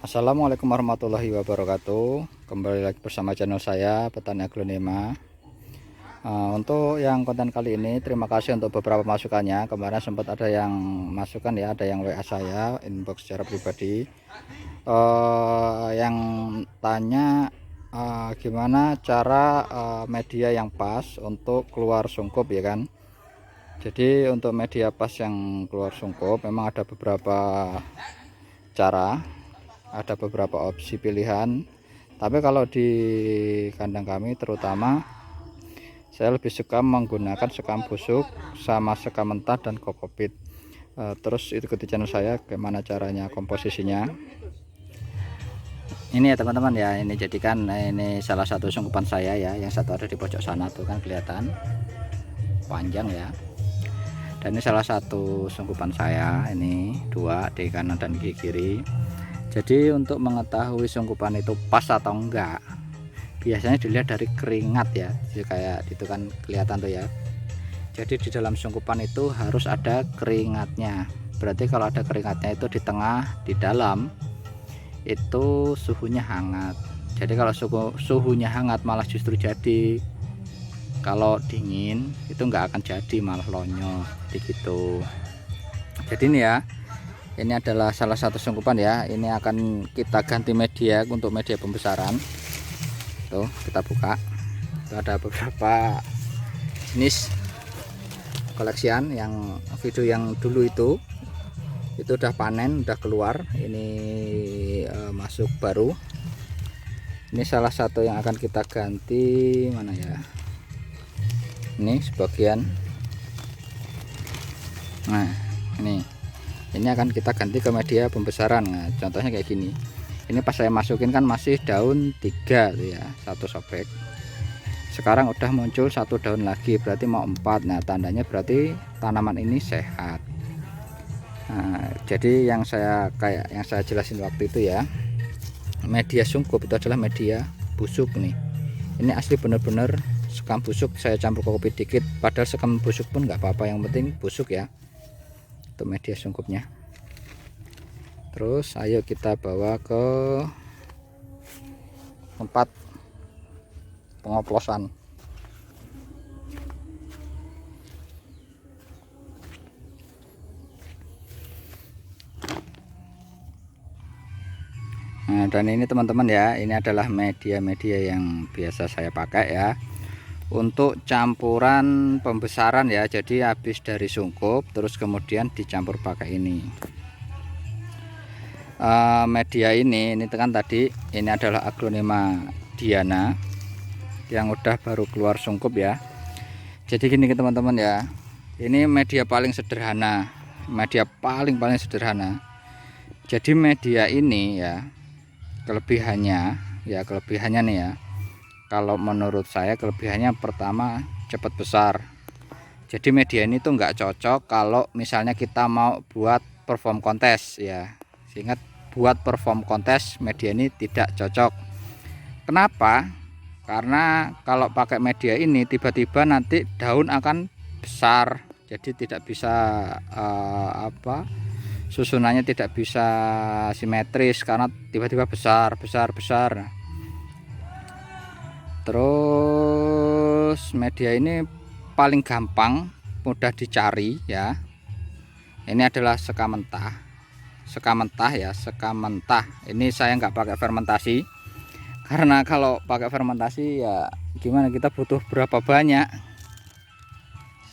Assalamualaikum warahmatullahi wabarakatuh. Kembali lagi bersama channel saya Petani Aglonema. Untuk yang konten kali ini, terima kasih untuk beberapa masukannya. Kemarin sempat ada yang masukan ya, ada yang WA saya inbox secara pribadi, yang tanya gimana cara media yang pas untuk keluar sungkup ya kan. Jadi untuk media pas yang keluar sungkup memang ada beberapa cara, ada beberapa opsi pilihan, tapi kalau di kandang kami terutama saya lebih suka menggunakan sekam busuk sama sekam mentah dan kokopit. Terus ikuti channel saya gimana caranya komposisinya. Ini ya teman-teman ya, ini jadikan ini salah satu sungkupan saya ya, yang satu ada di pojok sana tuh kan kelihatan panjang ya. Dan ini salah satu sungkupan saya, ini dua di kanan dan di kiri. Jadi untuk mengetahui sungkupan itu pas atau enggak, biasanya dilihat dari keringat ya. Jadi kayak itu kan kelihatan tuh ya. Jadi di dalam sungkupan itu harus ada keringatnya. Berarti kalau ada keringatnya itu di tengah, di dalam itu suhunya hangat. Jadi kalau suhunya hangat malah justru jadi, kalau dingin itu enggak akan jadi, malah lonyo gitu. Jadi ini ya, ini adalah salah satu sungkupan ya. Ini akan kita ganti media untuk media pembesaran. Tuh kita buka, itu ada beberapa jenis koleksian. Yang video yang dulu itu udah panen, udah keluar. Ini masuk baru. Ini salah satu yang akan kita ganti, mana ya, ini sebagian. Nah ini akan kita ganti ke media pembesaran. Nah, contohnya kayak gini. Ini pas saya masukin kan masih daun 3 tuh ya, satu sobek. Sekarang udah muncul satu daun lagi, berarti mau 4. Nah tandanya berarti tanaman ini sehat. Nah, jadi yang saya jelasin waktu itu ya, media sungkup itu adalah media busuk nih. Ini asli bener-bener sekam busuk, saya campur kokopit dikit. Padahal sekam busuk pun nggak apa-apa, yang penting busuk ya. Untuk media sungkupnya. Terus ayo kita bawa ke tempat pengoplosan. Nah, dan ini teman-teman ya, ini adalah media-media yang biasa saya pakai ya untuk campuran pembesaran ya. Jadi habis dari sungkup terus kemudian dicampur pakai ini. Media ini kan tadi ini adalah Aglonema Diana yang udah baru keluar sungkup ya. Jadi gini teman-teman ya, ini media paling sederhana, media paling sederhana. Jadi media ini ya, kelebihannya nih ya, kalau menurut saya kelebihannya pertama cepat besar. Jadi media ini tuh nggak cocok kalau misalnya kita mau buat perform kontes ya. Ingat, buat perform kontes media ini tidak cocok. Kenapa? Karena kalau pakai media ini tiba-tiba nanti daun akan besar, jadi tidak bisa susunannya tidak bisa simetris karena tiba-tiba besar. Terus media ini paling gampang, mudah dicari ya. Ini adalah sekam mentah ya, sekam mentah. Ini saya nggak pakai fermentasi, karena kalau pakai fermentasi ya gimana, kita butuh berapa banyak,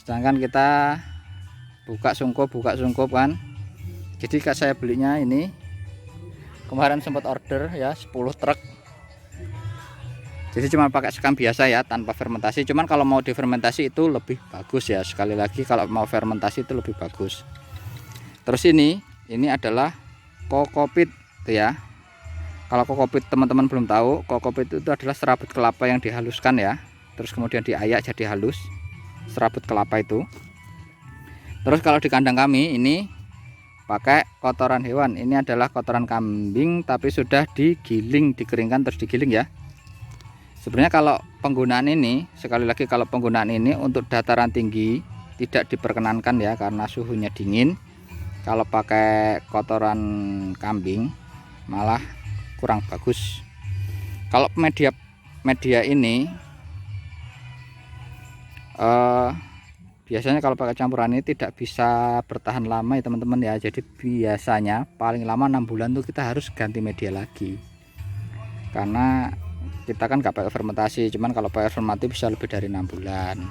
sedangkan kita buka sungkup kan. Jadi kak saya belinya ini kemarin sempat order ya 10 truk. Jadi cuma pakai sekam biasa ya, tanpa fermentasi. Cuman kalau mau difermentasi itu lebih bagus ya. Sekali lagi, kalau mau fermentasi itu lebih bagus. Terus ini adalah kokopit tuh ya. Kalau kokopit teman-teman belum tahu, kokopit itu adalah serabut kelapa yang dihaluskan ya. Terus kemudian diayak jadi halus, serabut kelapa itu. Terus kalau di kandang kami ini pakai kotoran hewan. Ini adalah kotoran kambing tapi sudah digiling, dikeringkan terus digiling ya. Sebenarnya kalau penggunaan ini, sekali lagi, kalau penggunaan ini untuk dataran tinggi tidak diperkenankan ya, karena suhunya dingin. Kalau pakai kotoran kambing malah kurang bagus. Kalau media ini biasanya kalau pakai campuran ini tidak bisa bertahan lama ya teman-teman ya. Jadi biasanya paling lama 6 bulan tuh kita harus ganti media lagi, karena kita kan nggak pakai fermentasi. Cuman kalau pakai fermentasi bisa lebih dari 6 bulan.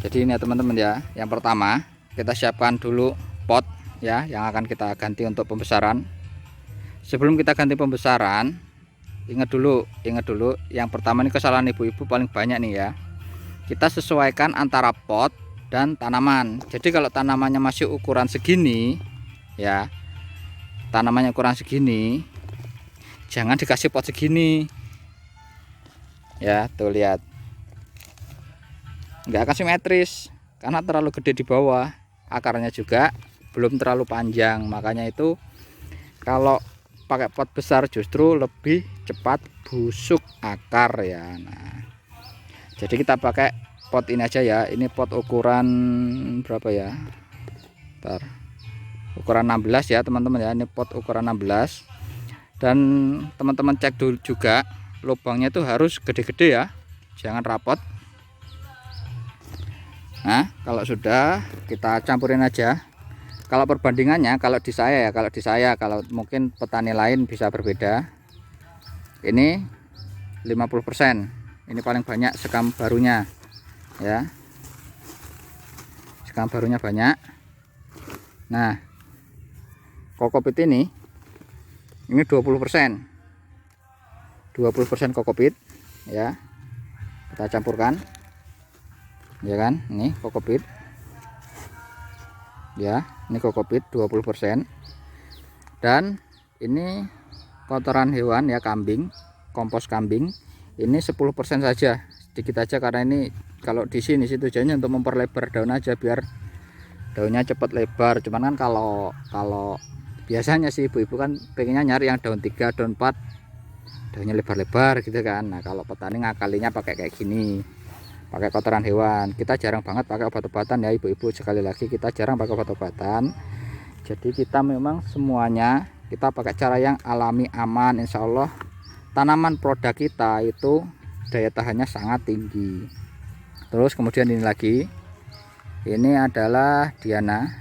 Jadi ini ya teman-teman ya, yang pertama kita siapkan dulu pot ya yang akan kita ganti untuk pembesaran. Sebelum kita ganti pembesaran, ingat dulu yang pertama ini kesalahan ibu-ibu paling banyak nih ya, kita sesuaikan antara pot dan tanaman. Jadi kalau tanamannya masih ukuran segini ya, tanamannya ukuran segini, jangan dikasih pot segini ya. Tuh lihat, nggak akan simetris karena terlalu gede di bawah, akarnya juga belum terlalu panjang. Makanya itu kalau pakai pot besar justru lebih cepat busuk akar ya. Nah, jadi kita pakai pot ini aja ya. Ini pot ukuran berapa ya? Bentar. Ukuran 16 ya teman-teman ya. Ini pot ukuran 16. Dan teman-teman cek dulu juga lubangnya itu harus gede-gede ya, jangan rapot. Nah, kalau sudah kita campurin aja. Kalau perbandingannya, kalau di saya, kalau mungkin petani lain bisa berbeda. Ini 50%. Ini paling banyak sekam barunya ya. Sekam barunya banyak. Nah, kokopit ini 20%. 20% kokopit ya. Kita campurkan. Ya kan, ini kokopit ya, ini kokopit 20%. Dan ini kotoran hewan ya, kambing, kompos kambing, ini 10% saja, sedikit aja, karena ini kalau di sini tujuannya untuk memperlebar daun aja biar daunnya cepat lebar. Cuman kan kalau biasanya sih ibu-ibu kan pengennya nyari yang daun 3, daun 4 daunnya lebar-lebar gitu kan. Nah, kalau petani ngakalinya pakai kayak gini, pakai kotoran hewan. Kita jarang banget pakai obat-obatan ya ibu-ibu, sekali lagi kita jarang pakai obat-obatan. Jadi kita memang semuanya kita pakai cara yang alami, aman. Insya Allah tanaman produk kita itu daya tahannya sangat tinggi. Terus kemudian ini lagi, ini adalah Diana.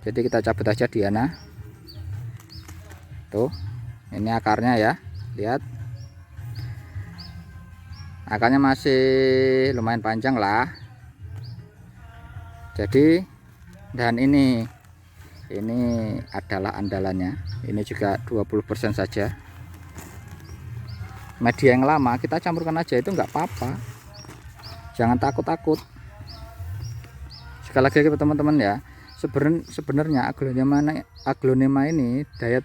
Jadi kita cabut aja Diana. Tuh, ini akarnya ya, lihat. Akarnya masih lumayan panjang lah. Jadi, dan ini adalah andalannya. Ini juga 20% saja. Media yang lama kita campurkan aja, itu nggak apa-apa. Jangan takut-takut. Sekali lagi teman-teman ya, sebenarnya aglonema ini daya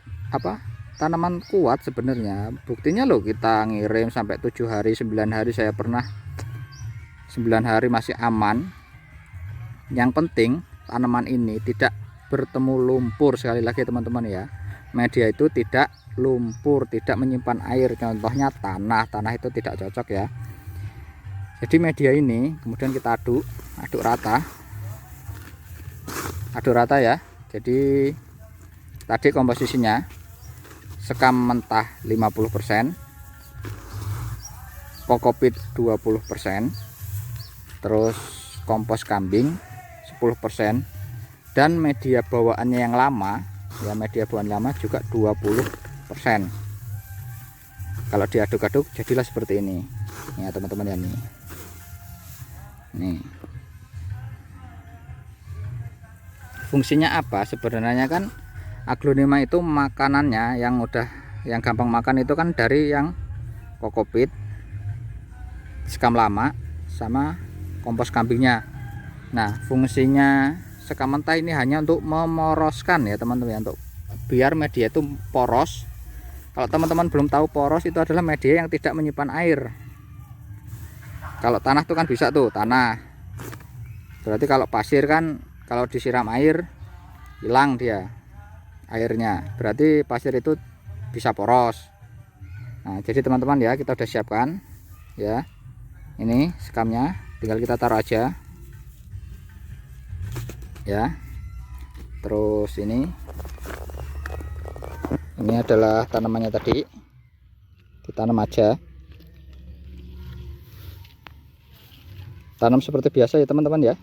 tanaman kuat sebenarnya. Buktinya loh, kita ngirim sampai 7 hari 9 hari, saya pernah 9 hari masih aman. Yang penting tanaman ini tidak bertemu lumpur. Sekali lagi teman-teman ya, media itu tidak lumpur, tidak menyimpan air. Contohnya tanah itu tidak cocok ya. Jadi media ini kemudian kita aduk rata ya. Jadi tadi komposisinya sekam mentah 50%, kokopit 20%, terus kompos kambing 10%, dan media bawaannya yang lama ya, media bawaan lama juga 20%. Kalau diaduk-aduk jadilah seperti ini ya teman-teman ya. Nih fungsinya apa sebenarnya? Kan aglonema itu makanannya yang gampang makan itu kan dari yang kokopit, sekam lama, sama kompos kambingnya. Nah, fungsinya sekam mentah ini hanya untuk memoroskan ya teman-teman, untuk biar media itu poros. Kalau teman-teman belum tahu, poros itu adalah media yang tidak menyimpan air. Kalau tanah itu kan bisa tuh, tanah. Berarti kalau pasir kan kalau disiram air hilang dia airnya, berarti pasir itu bisa poros. Nah, jadi teman-teman ya, kita udah siapkan ya, ini sekamnya tinggal kita taruh aja ya. Terus ini Ini adalah tanamannya tadi, ditanam aja, tanam seperti biasa ya teman-teman ya.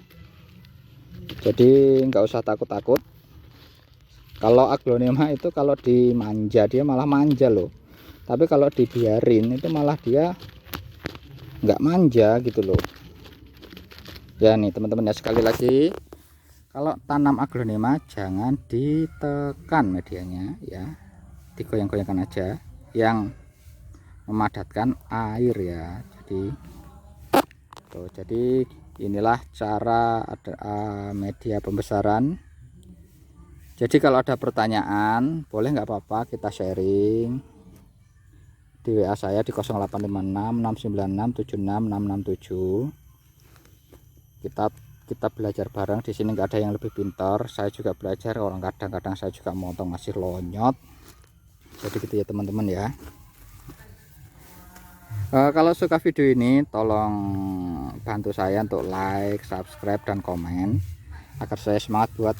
Jadi nggak usah takut-takut. Kalau aglonema itu kalau dimanja dia malah manja loh, tapi kalau dibiarin itu malah dia nggak manja gitu loh ya. Nih teman-teman ya, sekali lagi, kalau tanam aglonema jangan ditekan medianya ya, digoyang-goyangkan aja yang memadatkan air ya. Jadi inilah cara media pembesaran. Jadi kalau ada pertanyaan boleh nggak apa-apa kita sharing di WA saya di 0856 696 76667. Kita belajar bareng di sini, nggak ada yang lebih pintar. Saya juga belajar, orang kadang-kadang saya juga motong masih lonyot. Jadi gitu ya teman-teman ya. Kalau suka video ini tolong bantu saya untuk like, subscribe, dan komen agar saya semangat buat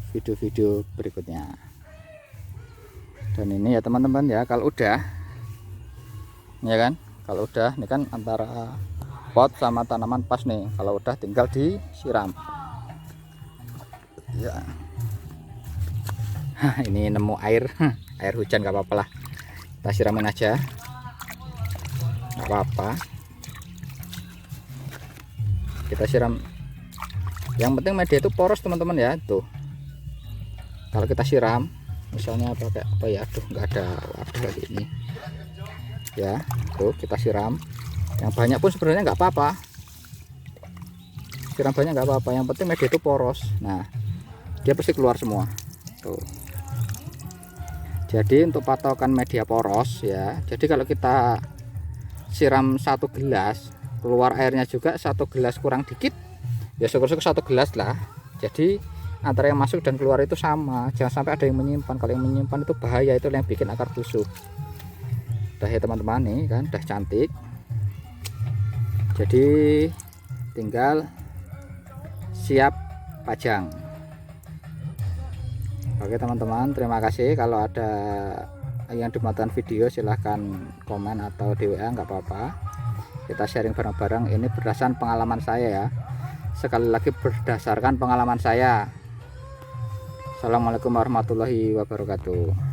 video-video berikutnya. Dan ini ya teman-teman ya, kalau udah ya kan, kalau udah ini kan antara pot sama tanaman pas nih, kalau udah tinggal disiram ya. Ini nemu air hujan, nggak apa-apa lah, kita siramin aja, nggak apa-apa, kita siram. Yang penting media itu poros teman-teman ya. Tuh kalau kita siram misalnya pakai apa ya, aduh nggak ada wadah lagi ini ya. Tuh kita siram yang banyak pun sebenarnya nggak apa-apa, siram banyak nggak apa-apa, yang penting media itu poros. Nah dia pasti keluar semua tuh. Jadi untuk patokan media poros ya, jadi kalau kita siram 1 gelas keluar airnya juga 1 gelas kurang dikit ya, syukur-syukur 1 gelas lah. Jadi antara yang masuk dan keluar itu sama, jangan sampai ada yang menyimpan. Kalau yang menyimpan itu bahaya, itu yang bikin akar busuk. Udah ya teman-teman, nih kan udah cantik. Jadi tinggal siap pajang. Oke teman-teman, terima kasih. Kalau ada yang dimuatan video silahkan komen atau di WA, nggak apa-apa, kita sharing bareng-bareng. Ini berdasarkan pengalaman saya ya, sekali lagi berdasarkan pengalaman saya. Assalamualaikum warahmatullahi wabarakatuh.